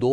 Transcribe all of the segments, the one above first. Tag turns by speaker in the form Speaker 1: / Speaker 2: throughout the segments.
Speaker 1: 2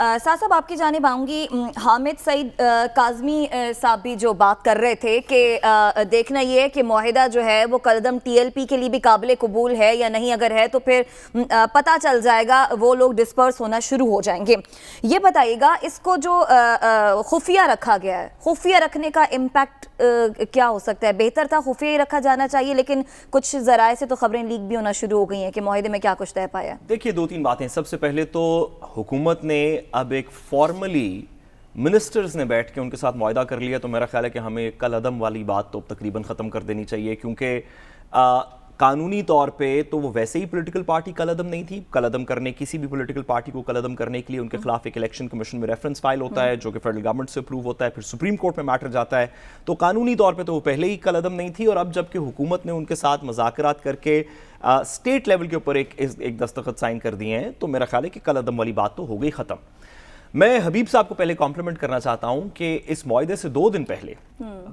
Speaker 2: صاحب آپ کی جانب آؤں گی. حامد سعید کاظمی صاحب بھی جو بات کر رہے تھے کہ دیکھنا یہ ہے کہ معاہدہ جو ہے وہ قدم ٹی ایل پی کے لیے بھی قابل قبول ہے یا نہیں, اگر ہے تو پھر پتہ چل جائے گا, وہ لوگ ڈسپرس ہونا شروع ہو جائیں گے. یہ بتائیے گا اس کو جو خفیہ رکھا گیا ہے, خفیہ رکھنے کا امپیکٹ کیا ہو سکتا ہے؟ بہتر تھا خفیہ ہی رکھا جانا چاہیے, لیکن کچھ ذرائع سے تو خبریں لیک بھی ہونا شروع ہو گئی ہیں کہ معاہدے میں کیا کچھ طے پایا.
Speaker 3: دیکھیے 2-3 باتیں. سب سے پہلے تو حکومت نے اب ایک فارملی منسٹرز نے بیٹھ کے ان کے ساتھ معاہدہ کر لیا, تو میرا خیال ہے کہ ہمیں کل عدم والی بات تو تقریباً ختم کر دینی چاہیے, کیونکہ قانونی طور پہ تو وہ ویسے ہی پولیٹیکل پارٹی کل عدم نہیں تھی. کل عدم کرنے, کسی بھی پولیٹیکل پارٹی کو کل عدم کرنے کے لیے ان کے خلاف ایک الیکشن کمیشن میں ریفرنس فائل ہوتا ہے جو کہ فیڈرل گورنمنٹ سے اپروو ہوتا ہے, پھر سپریم کورٹ میں میٹر جاتا ہے. تو قانونی طور پہ تو وہ پہلے ہی کل عدم نہیں تھی, اور اب جب کہ حکومت نے ان کے ساتھ مذاکرات کر کے اسٹیٹ لیول کے اوپر ایک دستخط سائن کر دیے ہیں, تو میرا خیال ہے کہ کل عدم والی بات تو ہو گئی ختم. میں حبیب صاحب کو پہلے کمپلیمنٹ کرنا چاہتا ہوں کہ اس معاہدے سے 2 دن پہلے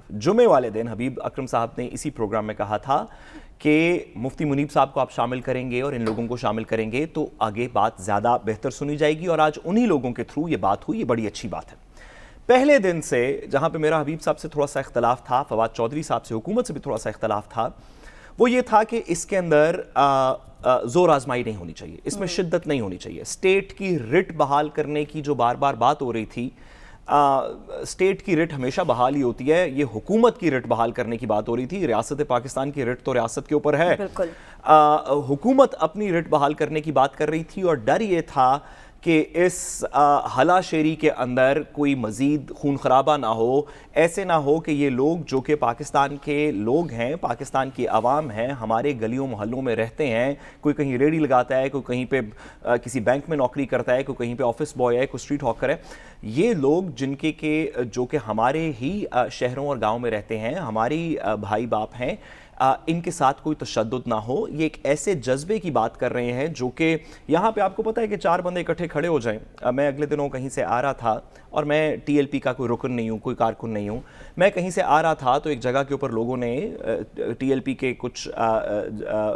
Speaker 3: جمعے والے دن حبیب اکرم صاحب نے اسی پروگرام میں کہا تھا کہ مفتی منیب صاحب کو آپ شامل کریں گے اور ان لوگوں کو شامل کریں گے تو آگے بات زیادہ بہتر سنی جائے گی, اور آج انہی لوگوں کے تھرو یہ بات ہوئی. یہ بڑی اچھی بات ہے. پہلے دن سے جہاں پہ میرا حبیب صاحب سے تھوڑا سا اختلاف تھا, فواد چودھری صاحب سے, حکومت سے بھی تھوڑا سا اختلاف تھا, وہ یہ تھا کہ اس کے اندر زور آزمائی نہیں ہونی چاہیے, اس میں شدت نہیں ہونی چاہیے. اسٹیٹ کی رٹ بحال کرنے کی جو بار بار بات ہو رہی تھی, اسٹیٹ کی رٹ ہمیشہ بحال ہی ہوتی ہے, یہ حکومت کی رٹ بحال کرنے کی بات ہو رئی تھی. ریاست پاکستان کی رٹ تو ریاست کے اوپر ہے, حکومت اپنی رٹ بحال کرنے کی بات کر رہی تھی, اور ڈر یہ تھا کہ اس ہلا شیری کے اندر کوئی مزید خون خرابہ نہ ہو. ایسے نہ ہو کہ یہ لوگ جو کہ پاکستان کے لوگ ہیں, پاکستان کی عوام ہیں, ہمارے گلیوں محلوں میں رہتے ہیں, کوئی کہیں ریڑھی لگاتا ہے, کوئی کہیں پہ کسی بینک میں نوکری کرتا ہے, کوئی کہیں پہ آفس بوائے ہے, کوئی اسٹریٹ ہاکر ہے, یہ لوگ جن کے جو کہ ہمارے ہی شہروں اور گاؤں میں رہتے ہیں, ہماری بھائی باپ ہیں, ان کے ساتھ کوئی تشدد نہ ہو. یہ ایک ایسے جذبے کی بات کر رہے ہیں جو کہ یہاں پہ آپ کو پتہ ہے کہ 4 بندے اکٹھے کھڑے ہو جائیں. میں اگلے دنوں کہیں سے آ رہا تھا, اور میں ٹی ایل پی کا کوئی رکن نہیں ہوں, کوئی کارکن نہیں ہوں, میں کہیں سے آ رہا تھا تو ایک جگہ کے اوپر لوگوں نے, ٹی ایل پی کے کچھ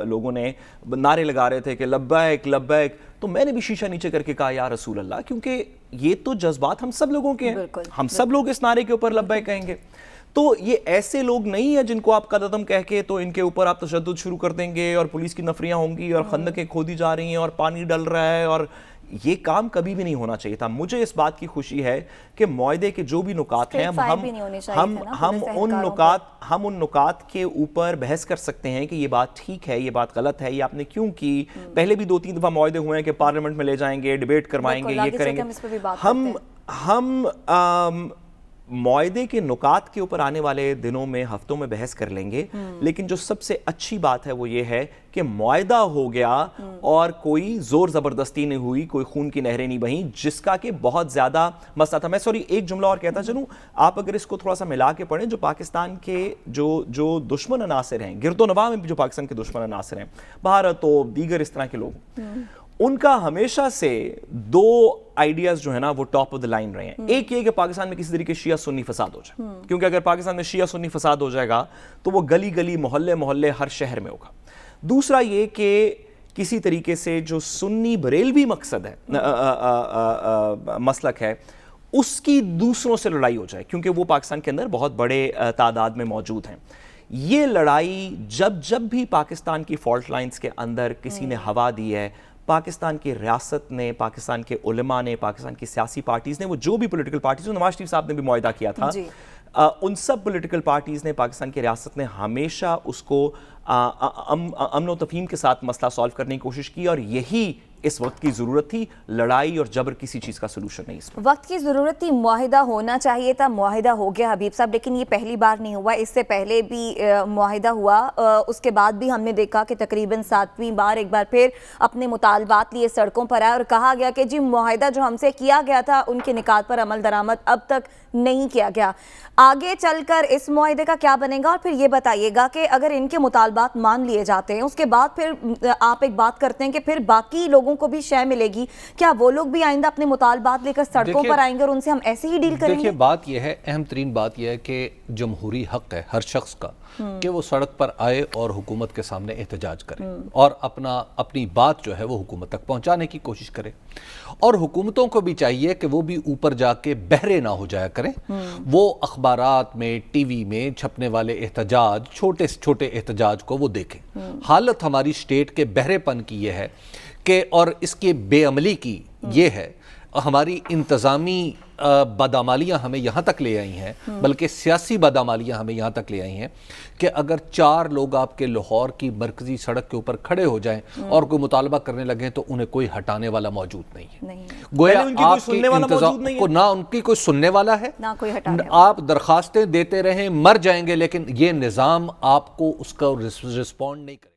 Speaker 3: لوگوں نے نعرے لگا رہے تھے کہ لبیک لبیک, تو میں نے بھی شیشہ نیچے کر کے کہا یا رسول اللہ, کیونکہ یہ تو جذبات ہم سب لوگوں کے ہیں, ہم سب لوگ اس نعرے کے اوپر لبیک کہیں گے. تو یہ ایسے لوگ نہیں ہیں جن کو آپ قدم کہہ کے تو ان کے اوپر آپ تشدد شروع کر دیں گے, اور پولیس کی نفریاں ہوں گی, اور خندقیں کھودی جا رہی ہیں, اور پانی ڈل رہا ہے, اور یہ کام کبھی بھی نہیں ہونا چاہیے تھا. مجھے اس بات کی خوشی ہے کہ معاہدے کے جو بھی نکات ہیں ہم ان نکات کے اوپر بحث کر سکتے ہیں کہ یہ بات ٹھیک ہے, یہ بات غلط ہے, یہ آپ نے کیوں کی. پہلے بھی 2-3 دفعہ معاہدے ہوئے ہیں کہ پارلیمنٹ میں لے جائیں گے, ڈیبیٹ کروائیں گے, یہ کریں گے. ہم معاہدے کے نکات کے اوپر آنے والے دنوں میں, ہفتوں میں بحث کر لیں گے, لیکن جو سب سے اچھی بات ہے وہ یہ ہے کہ معاہدہ ہو گیا اور کوئی زور زبردستی نہیں ہوئی, کوئی خون کی نہریں نہیں بہیں, جس کا کہ بہت زیادہ مسئلہ تھا. میں ایک جملہ اور کہتا چلوں, آپ اگر اس کو تھوڑا سا ملا کے پڑھیں, جو پاکستان کے جو دشمن عناصر ہیں, گرد و نواح میں جو پاکستان کے دشمن عناصر ہیں, بھارت ہو, دیگر اس طرح کے لوگ, ان کا ہمیشہ سے 2 آئیڈیاز جو ہے نا وہ ٹاپ آف دا لائن رہے ہیں. ایک یہ کہ پاکستان میں کسی طریقے شیعہ سنی فساد ہو جائے, کیونکہ اگر پاکستان میں شیعہ سنی فساد ہو جائے گا تو وہ گلی گلی, محلے محلے, ہر شہر میں ہوگا. دوسرا یہ کہ کسی طریقے سے جو سنی بریلوی مقصد ہے, مسلک ہے, اس کی دوسروں سے لڑائی ہو جائے, کیونکہ وہ پاکستان کے اندر بہت بڑے تعداد میں موجود ہیں. یہ لڑائی جب بھی پاکستان کی فالٹ لائنز کے اندر کسی نے ہوا دی ہے, پاکستان کی ریاست نے, پاکستان کے علماء نے, پاکستان کی سیاسی پارٹیز نے, وہ جو بھی پولیٹیکل پارٹیز, نواز شریف صاحب نے بھی معاہدہ کیا تھا, ان سب پولیٹیکل پارٹیز نے, پاکستان کی ریاست نے ہمیشہ اس کو امن و تفہیم کے ساتھ مسئلہ سالو کرنے کی کوشش کی, اور یہی اس وقت کی ضرورت تھی. لڑائی اور جبر کسی چیز کا سلوشن نہیں, اس
Speaker 2: وقت کی ضرورت تھی. معاہدہ ہونا چاہیے تھا, معاہدہ ہو گیا حبیب صاحب, لیکن یہ پہلی بار نہیں ہوا, اس سے پہلے بھی معاہدہ ہوا, اس کے بعد بھی ہم نے دیکھا کہ تقریباً 7ویں بار ایک بار پھر اپنے مطالبات لیے سڑکوں پر آئے, اور کہا گیا کہ جی معاہدہ جو ہم سے کیا گیا تھا ان کے نکات پر عمل درآمد اب تک نہیں کیا گیا. آگے چل کر اس معاہدے کا کیا بنے گا؟ اور پھر یہ بتائیے گا کہ اگر ان کے مطالبات مان لیے جاتے ہیں, اس کے بعد پھر آپ ایک بات کرتے ہیں کہ پھر باقی لوگوں لوگوں کو بھی شے ملے گی، کیا وہ لوگ بھی آئندہ اپنے مطالبات لے کر سڑکوں پر آئیں گے اور ان سے ہم ایسے ہی ڈیل کریں گے؟
Speaker 1: دیکھیے بات یہ ہے، اہم ترین بات یہ ہے کہ جمہوری حق ہے ہر شخص کا کہ وہ سڑک پر آئے اور حکومت کے سامنے احتجاج کرے اور اپنی بات جو ہے وہ حکومت تک پہنچانے کی کوشش کرے، اور حکومتوں کو بھی چاہیے کہ وہ بھی اوپر جا کے بہرے نہ ہو جایا کریں، وہ اخبارات میں ٹی وی میں چھپنے والے احتجاج، چھوٹے سے چھوٹے احتجاج کو وہ دیکھیں۔ حالت ہماری اسٹیٹ کے بہرے پن کی یہ ہے کہ، اور اس کی بے عملی کی یہ ہے، ہماری انتظامی بدعمالیاں ہمیں یہاں تک لے آئی ہیں، بلکہ سیاسی بدعمالیاں ہمیں یہاں تک لے آئی ہیں کہ اگر 4 لوگ آپ کے لاہور کی مرکزی سڑک کے اوپر کھڑے ہو جائیں اور کوئی مطالبہ کرنے لگیں تو انہیں کوئی ہٹانے والا موجود نہیں ہے، گویا آپ کے انتظام کو نہ ان کی کوئی سننے والا ہے،
Speaker 2: نہ کوئی ہٹانے
Speaker 1: آپ درخواستیں دیتے رہیں، مر جائیں گے، لیکن یہ نظام آپ کو اس کا رسپونڈ نہیں کرے۔